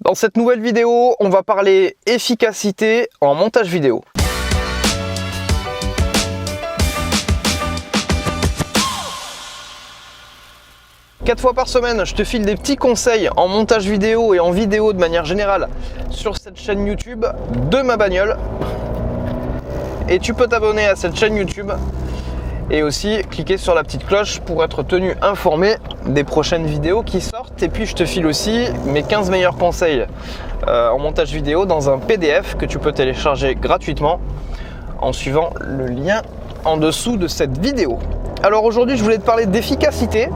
Dans cette nouvelle vidéo, on va parler efficacité en montage vidéo. Quatre fois par semaine, je te file des petits conseils en montage vidéo et en vidéo de manière générale sur cette chaîne YouTube de ma bagnole. Et tu peux t'abonner à cette chaîne YouTube et aussi cliquer sur la petite cloche pour être tenu informé des prochaines vidéos qui sortent. Et puis je te file aussi mes 15 meilleurs conseils en montage vidéo dans un PDF que tu peux télécharger gratuitement en suivant le lien en dessous de cette vidéo. Alors aujourd'hui, je voulais te parler d'efficacité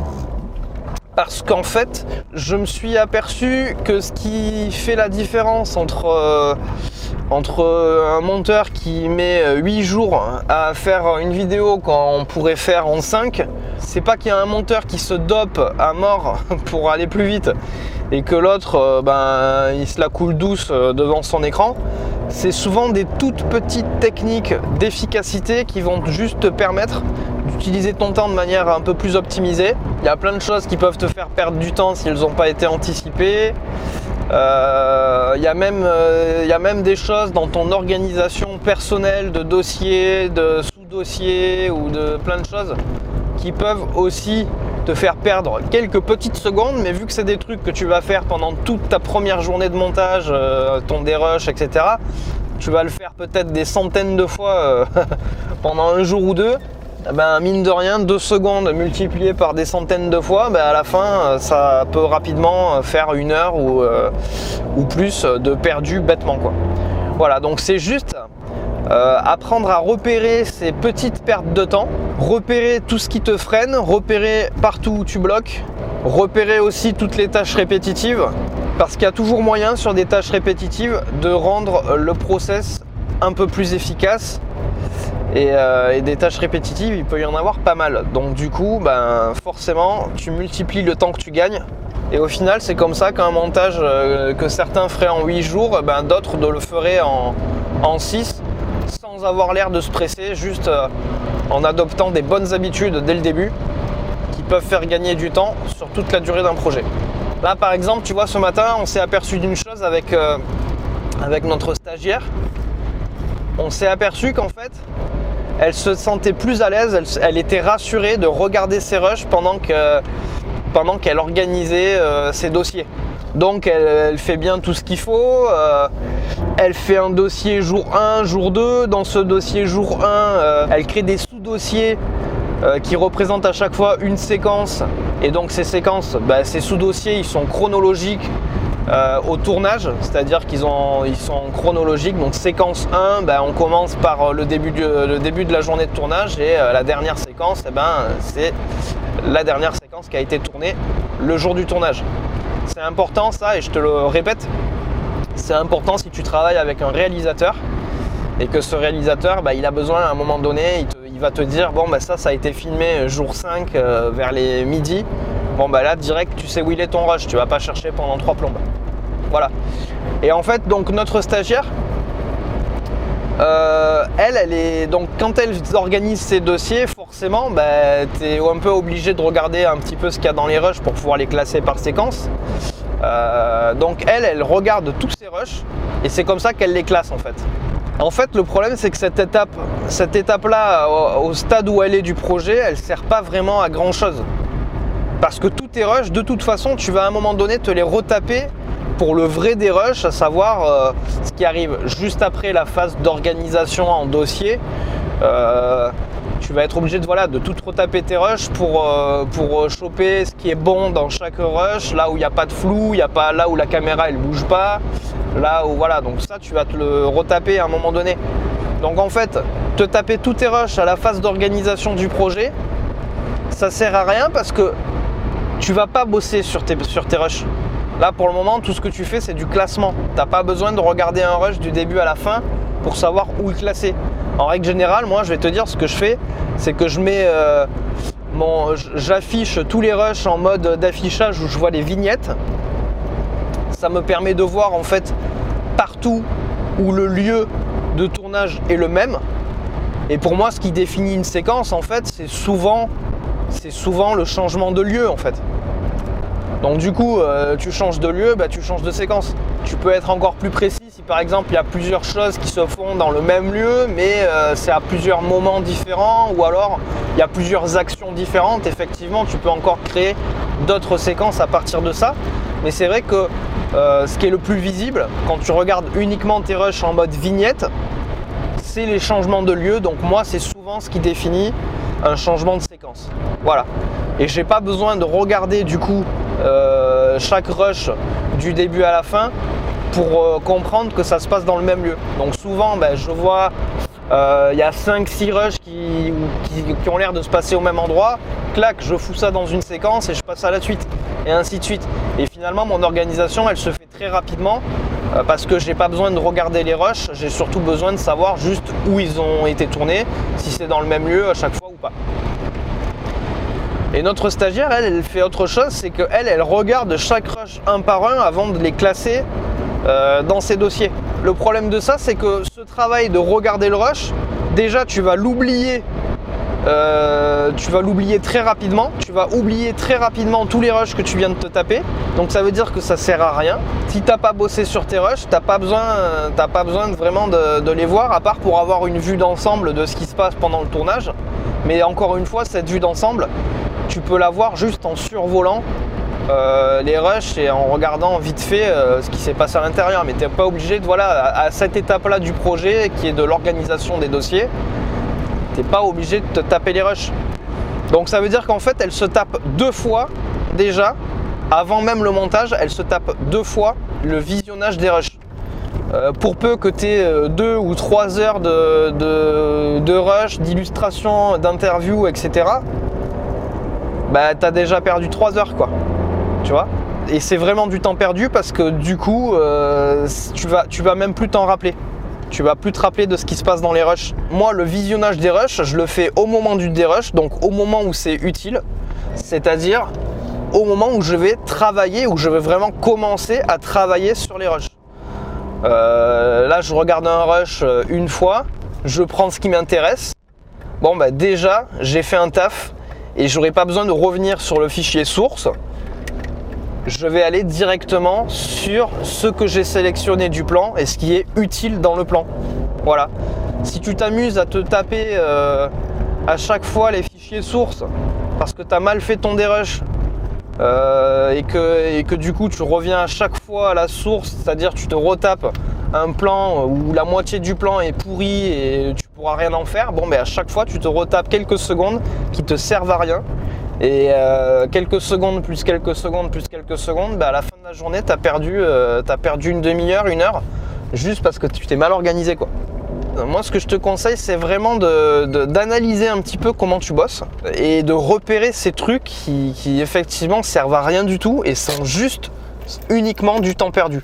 parce qu'en fait, je me suis aperçu que ce qui fait la différence entre un monteur qui met 8 jours à faire une vidéo quand on pourrait faire en 5, c'est pas qu'il y a un monteur qui se dope à mort pour aller plus vite et que l'autre il se la coule douce devant son écran. C'est souvent des toutes petites techniques d'efficacité qui vont juste te permettre d'utiliser ton temps de manière un peu plus optimisée. Il y a plein de choses qui peuvent te faire perdre du temps s'ils n'ont pas été anticipées. Il y a même des choses dans ton organisation personnelle de dossiers, de sous-dossiers ou de plein de choses qui peuvent aussi te faire perdre quelques petites secondes, mais vu que c'est des trucs que tu vas faire pendant toute ta première journée de montage, ton dérush, etc., tu vas le faire peut-être des centaines de fois pendant un jour ou deux. Mine de rien, 2 secondes multipliées par des centaines de fois, à la fin, ça peut rapidement faire 1 heure ou plus de perdu bêtement, quoi. Voilà, donc c'est juste apprendre à repérer ces petites pertes de temps, repérer tout ce qui te freine, repérer partout où tu bloques, repérer aussi toutes les tâches répétitives, parce qu'il y a toujours moyen sur des tâches répétitives de rendre le process un peu plus efficace. Et des tâches répétitives, il peut y en avoir pas mal. Donc du coup, forcément, tu multiplies le temps que tu gagnes. Et au final, c'est comme ça qu'un montage que certains feraient en 8 jours, d'autres le feraient en 6, sans avoir l'air de se presser, juste en adoptant des bonnes habitudes dès le début, qui peuvent faire gagner du temps sur toute la durée d'un projet. Là, par exemple, tu vois, ce matin, on s'est aperçu d'une chose avec notre stagiaire. On s'est aperçu qu'en fait, elle se sentait plus à l'aise, elle était rassurée de regarder ses rushs pendant qu'elle organisait ses dossiers. Donc elle fait bien tout ce qu'il faut, elle fait un dossier jour 1, jour 2. Dans ce dossier jour 1, elle crée des sous-dossiers qui représentent à chaque fois une séquence. Et donc ces séquences, ces sous-dossiers, ils sont chronologiques au tournage, c'est-à-dire qu'ils sont chronologiques. Donc séquence 1, on commence par le début de la journée de tournage et la dernière séquence, c'est la dernière séquence qui a été tournée le jour du tournage. C'est important ça, et je te le répète, c'est important si tu travailles avec un réalisateur et que ce réalisateur, il a besoin à un moment donné, il va te dire ça a été filmé jour 5 vers les midi. Là direct tu sais où il est ton rush, tu vas pas chercher pendant 3 plombes. Voilà. Et en fait donc notre stagiaire, elle est donc quand elle organise ses dossiers, forcément tu es un peu obligé de regarder un petit peu ce qu'il y a dans les rushs pour pouvoir les classer par séquence. Donc elle regarde tous ses rushs et c'est comme ça qu'elle les classe en fait. En fait, le problème, c'est que cette étape-là, au stade où elle est du projet, elle sert pas vraiment à grand chose. Parce que tous tes rushs, de toute façon, tu vas à un moment donné te les retaper pour le vrai des rushs, à savoir ce qui arrive juste après la phase d'organisation en dossier. Tu vas être obligé de tout retaper tes rushs pour choper ce qui est bon dans chaque rush, là où il n'y a pas de flou, là où la caméra elle bouge pas, là où donc ça tu vas te le retaper à un moment donné. Donc en fait, te taper tous tes rushs à la phase d'organisation du projet, ça sert à rien parce que tu vas pas bosser sur tes rushs. Là pour le moment, tout ce que tu fais c'est du classement. T'as pas besoin de regarder un rush du début à la fin pour savoir où le classer. En règle générale, moi je vais te dire ce que je fais, c'est que je mets j'affiche tous les rushs en mode d'affichage où je vois les vignettes. Ça me permet de voir en fait partout où le lieu de tournage est le même. Et pour moi, ce qui définit une séquence en fait, c'est souvent le changement de lieu en fait. Donc du coup, tu changes de lieu, tu changes de séquence. Tu peux être encore plus précis si par exemple il y a plusieurs choses qui se font dans le même lieu mais c'est à plusieurs moments différents, ou alors il y a plusieurs actions différentes. Effectivement, tu peux encore créer d'autres séquences à partir de ça. Mais c'est vrai que ce qui est le plus visible quand tu regardes uniquement tes rushs en mode vignette, c'est les changements de lieu. Donc moi, c'est souvent ce qui définit un changement de séquence. Voilà. Et j'ai pas besoin de regarder du coup chaque rush du début à la fin pour comprendre que ça se passe dans le même lieu. Donc souvent, je vois il y a 5-6 rushs qui ont l'air de se passer au même endroit. Clac, je fous ça dans une séquence et je passe à la suite, et ainsi de suite. Et finalement, mon organisation, elle se fait très rapidement parce que j'ai pas besoin de regarder les rushs, j'ai surtout besoin de savoir juste où ils ont été tournés, si c'est dans le même lieu à chaque fois ou pas. Et notre stagiaire, elle fait autre chose, c'est qu'elle, elle regarde chaque rush un par un avant de les classer dans ses dossiers. Le problème de ça, c'est que ce travail de regarder le rush, déjà tu vas l'oublier très rapidement, tu vas oublier très rapidement tous les rushs que tu viens de te taper, donc ça veut dire que ça sert à rien. Si t'as pas bossé sur tes rushs, t'as pas besoin vraiment de les voir, à part pour avoir une vue d'ensemble de ce qui se passe pendant le tournage. Mais encore une fois, cette vue d'ensemble, tu peux la voir juste en survolant les rushs et en regardant vite fait ce qui s'est passé à l'intérieur. Mais tu n'es pas obligé de, à cette étape-là du projet qui est de l'organisation des dossiers, tu n'es pas obligé de te taper les rushs. Donc ça veut dire qu'en fait, elle se tape 2 fois déjà, avant même le montage, elle se tape 2 fois le visionnage des rushs. Pour peu que tu aies 2 ou 3 heures de rush, d'illustration, d'interview, etc., tu as déjà perdu 3 heures, quoi. Tu vois, et c'est vraiment du temps perdu parce que du coup tu vas même plus t'en rappeler, tu vas plus te rappeler de ce qui se passe dans les rushs. Moi, le visionnage des rushs, je le fais au moment du dérush, donc au moment où c'est utile, c'est-à-dire au moment où je vais travailler, où je vais vraiment commencer à travailler sur les rushs. Là, je regarde un rush une fois, je prends ce qui m'intéresse. Bon, déjà j'ai fait un taf et j'aurai pas besoin de revenir sur le fichier source. Je vais aller directement sur ce que j'ai sélectionné du plan et ce qui est utile dans le plan. Voilà. Si tu t'amuses à te taper à chaque fois les fichiers sources parce que tu as mal fait ton dérush et que du coup tu reviens à chaque fois à la source, c'est-à-dire tu te retapes un plan où la moitié du plan est pourri et tu pourras rien en faire, à chaque fois tu te retapes quelques secondes qui te servent à rien. Et quelques secondes plus quelques secondes plus quelques secondes, à la fin de la journée, tu as perdu une demi-heure, 1 heure, juste parce que tu t'es mal organisé, quoi. Moi, ce que je te conseille, c'est vraiment d'analyser un petit peu comment tu bosses et de repérer ces trucs qui effectivement servent à rien du tout et sont juste uniquement du temps perdu.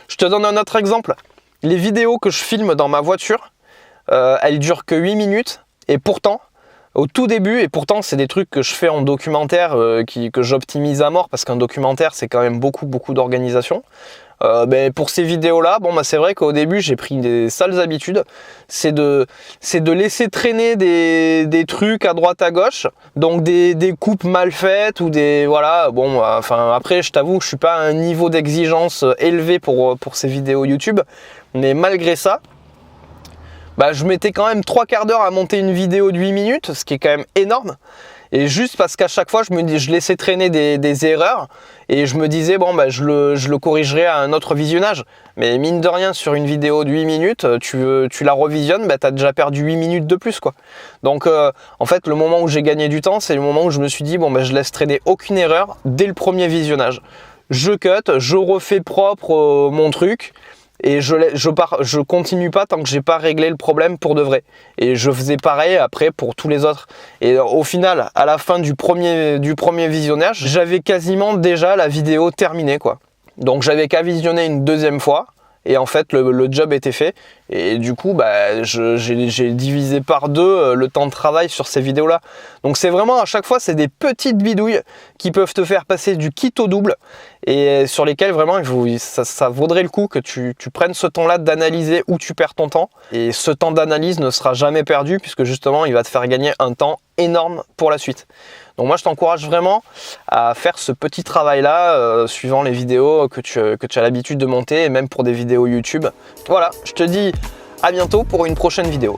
Je te donne un autre exemple. Les vidéos que je filme dans ma voiture, elles durent que 8 minutes et pourtant, au tout début, et pourtant c'est des trucs que je fais en documentaire que j'optimise à mort parce qu'un documentaire c'est quand même beaucoup d'organisation. Pour ces vidéos là, c'est vrai qu'au début j'ai pris des sales habitudes, c'est de laisser traîner des trucs à droite à gauche, donc des coupes mal faites ou des après je t'avoue que je suis pas à un niveau d'exigence élevé pour ces vidéos YouTube, mais malgré ça, je mettais quand même 3/4 d'heure à monter une vidéo de 8 minutes, ce qui est quand même énorme. Et juste parce qu'à chaque fois, je laissais traîner des erreurs et je me disais, je le corrigerai à un autre visionnage. Mais mine de rien, sur une vidéo de 8 minutes, tu la revisionnes, tu as déjà perdu 8 minutes de plus, quoi. Donc, en fait, le moment où j'ai gagné du temps, c'est le moment où je me suis dit, je laisse traîner aucune erreur dès le premier visionnage. Je cut, je refais propre mon truc. Et je continue pas tant que j'ai pas réglé le problème pour de vrai. Et je faisais pareil après pour tous les autres. Et au final, à la fin du premier visionnage, j'avais quasiment déjà la vidéo terminée, quoi. Donc j'avais qu'à visionner une deuxième fois. Et en fait, le job était fait. Et du coup, j'ai divisé par 2 le temps de travail sur ces vidéos-là. Donc c'est vraiment, à chaque fois, c'est des petites bidouilles qui peuvent te faire passer du kit au double et sur lesquelles vraiment ça vaudrait le coup que tu prennes ce temps-là d'analyser où tu perds ton temps. Et ce temps d'analyse ne sera jamais perdu puisque justement, il va te faire gagner un temps énorme pour la suite. Donc moi, je t'encourage vraiment à faire ce petit travail-là suivant les vidéos que tu as l'habitude de monter et même pour des vidéos YouTube. Voilà, je te dis à bientôt pour une prochaine vidéo.